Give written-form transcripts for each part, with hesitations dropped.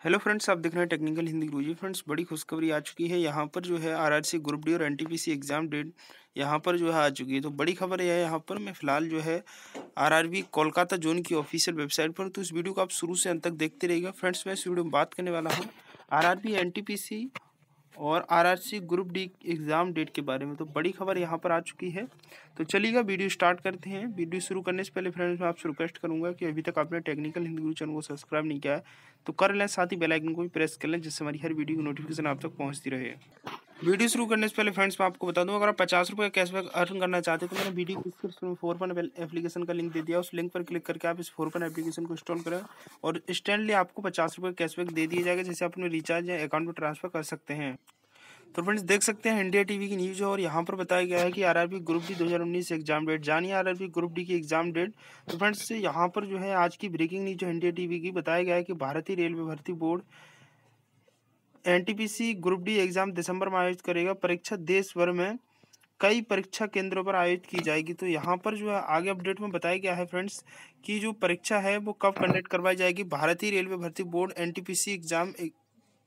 Hello friends, आप देख रहे हैं टेक्निकल हिंदी गुरुजी। फ्रेंड्स, बड़ी खुशखबरी आ चुकी है। यहाँ पर जो है आरआरसी ग्रुप डी और एनटीपीसी एग्जाम डेट यहाँ पर जो है आ चुकी है। तो बड़ी खबर है यहाँ पर मैं फ़िलहाल जो है आरआरबी कोलकाता जोन की ऑफिशियल वेबसाइट पर। तो इस वीडियो को आप शुरू से अंत तक देखते रहिएगा। फ्रेंड्स, मैं इस वीडियो में बात करने वाला हूँ आरआरबी, एनटीपीसी और RRC group D exam date के बारे में। तो बड़ी खबर यहाँ पर आ चुकी है। तो चलिएगा वीडियो स्टार्ट करते हैं। वीडियो शुरू करने से पहले फ्रेंड्स मैं आपसे रिक्वेस्ट करूँगा कि अभी तक आपने टेक्निकल हिंदी गुरु चैनल को सब्सक्राइब नहीं किया है तो कर लें, साथ ही बेल आइकन को भी प्रेस कर लें, जिससे हमारी हर वीडियो की नोटिफिकेशन आप तक पहुँचती रहे। वीडियो शुरू करने से पहले फ्रेंड्स मैं आपको बता दूं, अगर आप 50 रुपये कैशबैक अर्न करना चाहते हैं तो मैंने वीडियो डिस्क्रिप्शन में फोरपन एप्लीकेशन का लिंक दे दिया। उस लिंक पर क्लिक करके आप इस फोरपन एप्लीकेशन को इंस्टॉल करें और इंस्टेंटली आपको 50 रुपये कैशबैक दे दिया जाएगा, जिसे आप अपने रिचार्ज या अकाउंट में ट्रांसफर कर सकते हैं। तो फ्रेंड्स, देख सकते हैं इंडिया टीवी की न्यूज़ है और यहाँ पर बताया गया है कि RRB group D 2019 exam date. जानिए आरआरबी ग्रुप डी की एग्जाम डेट। तो फ्रेंड्स, यहाँ पर जो है आज की ब्रेकिंग न्यूज इंडिया टीवी की बताया गया है कि भारतीय रेलवे भर्ती board NTPC group D exam दिसंबर में आयोजित करेगा। परीक्षा देश भर में कई परीक्षा केंद्रों पर आयोजित की जाएगी। तो यहाँ पर जो है आगे अपडेट में बताया गया है फ्रेंड्स कि जो परीक्षा है वो कब कंडक्ट करवाई जाएगी। भारतीय रेलवे भर्ती बोर्ड एनटीपीसी एग्जाम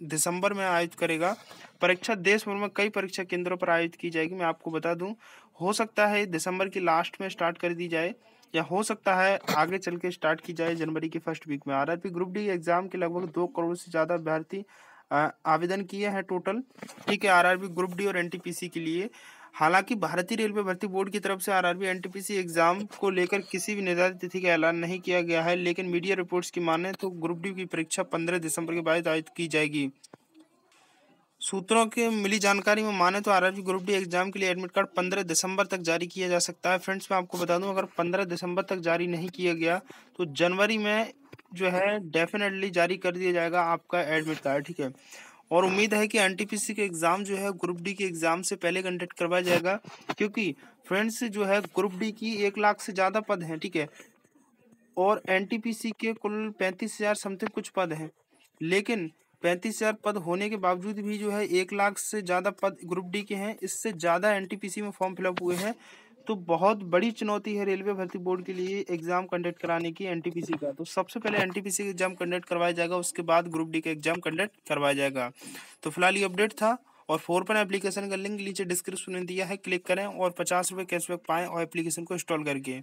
दिसंबर में आयोजित करेगा। परीक्षा देश भर में कई परीक्षा केंद्रों पर आयोजित की जाएगी। मैं आपको बता दूं, हो सकता है दिसंबर की लास्ट में स्टार्ट कर दी जाए या हो सकता है आगे चल के स्टार्ट की जाए जनवरी के फर्स्ट वीक में। आरआरबी ग्रुप डी एग्जाम के लगभग 2 करोड़ से ज़्यादा अभ्यर्थी आवेदन किए हैं टोटल। ठीक है, आरआरबी ग्रुप डी और एनटीपीसी के लिए। हालांकि भारतीय रेलवे भर्ती बोर्ड की तरफ से आरआरबी एनटीपीसी एग्जाम को लेकर किसी भी निर्धारित तिथि का ऐलान नहीं किया गया है, लेकिन मीडिया रिपोर्ट्स की माने तो ग्रुप डी की परीक्षा 15 दिसंबर के बाद आयोजित की जाएगी। सूत्रों के मिली जानकारी में माने तो आरआरबी ग्रुप डी एग्जाम के लिए एडमिट कार्ड 15 दिसंबर तक जारी किया जा सकता है। फ्रेंड्स, मैं आपको बता दूं, अगर 15 दिसंबर तक जारी नहीं किया गया तो जनवरी में जो है डेफिनेटली जारी कर दिया जाएगा आपका एडमिट कार्ड। ठीक है, और उम्मीद है कि एनटीपीसी के एग्जाम जो है ग्रुप डी के एग्जाम से पहले कंडक्ट करवाया जाएगा, क्योंकि फ्रेंड्स जो है ग्रुप डी की 1 लाख से ज़्यादा पद हैं। ठीक है, और एनटीपीसी के कुल 35,000 समथिंग कुछ पद हैं, लेकिन 35,000 पद होने के बावजूद भी जो है 1 लाख से ज़्यादा पद ग्रुप डी के हैं। इससे ज़्यादा एनटीपीसी में फॉर्म फिलअप हुए हैं। तो बहुत बड़ी चुनौती है रेलवे भर्ती बोर्ड के लिए एग्जाम कंडक्ट कराने की एनटीपीसी का। तो सबसे पहले एनटीपीसी का एग्जाम कंडक्ट करवाया जाएगा, उसके बाद ग्रुप डी का एग्जाम कंडक्ट करवाया जाएगा। तो फिलहाल ये अपडेट था और फोरपन एप्लीकेशन का लिंक नीचे डिस्क्रिप्शन में दिया है, क्लिक करें और 50 रुपये कैशबैक पाएँ और एप्लीकेशन को इंस्टॉल करके।